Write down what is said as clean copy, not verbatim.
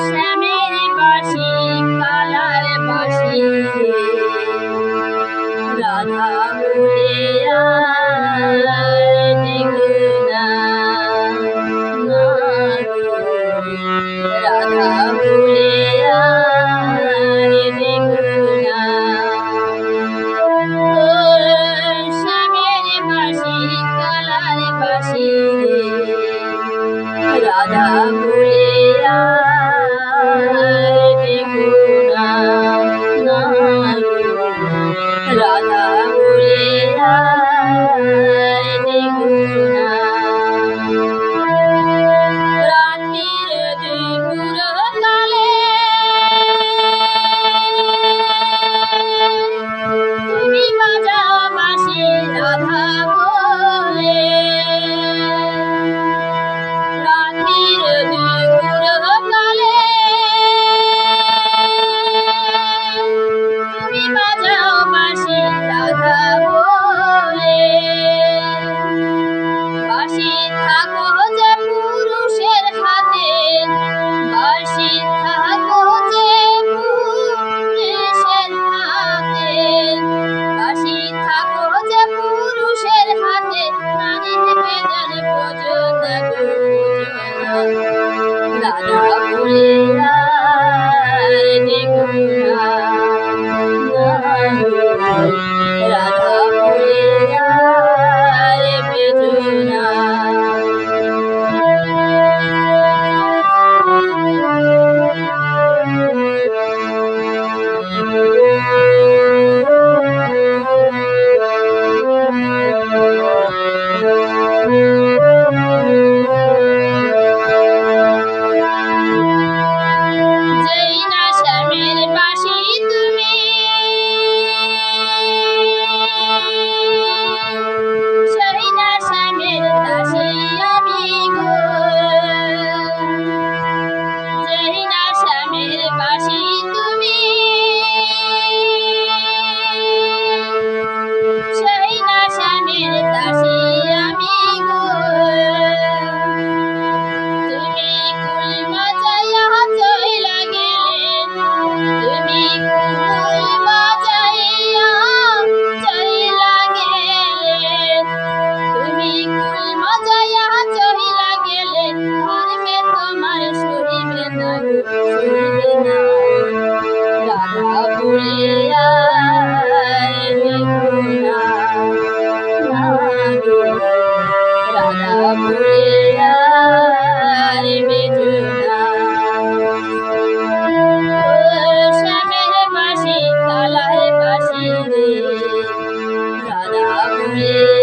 শ্যামের বাঁশি কালার বাঁশি রাধা বলে রাধা বলে শ্যামের বাঁশি কালার বাঁশি রাধা বলে রাধা বলে রাতের দুপুর কালে তুমি বাজাও বাঁশি রাধা বলে রাতের দুপুর কালে তুমি বাজাও বাঁশি রাধা বলে বাঁশি থাকো যে পুরুষের হাতে বাঁশি থাকো যে পুরুষের হাতে বাঁশি থাকো যে পুরুষের হাতে নারীর বেদন ভোজন রাধা বলে রাধা বলে বেদনা যেই না শ্যামের বাঁশি তুমি সেই না শ্যামের দাসী আমি গো যেই না শ্যামের বাঁশি তুমি সেই না শ্যামের দাসী আমি গো তুমি কুল বাজাইয়া চইলা গেলে তুমি কুল বাজাইয়া চইলা গেলে তুমি কুল বাজাইয়া চইলা গেলে ধর্মে তোমার সহিবে না সহিবে না রাধা বলে রাধা বলে শ্যামের বাঁশি কালার বাঁশি রে রাধা বলে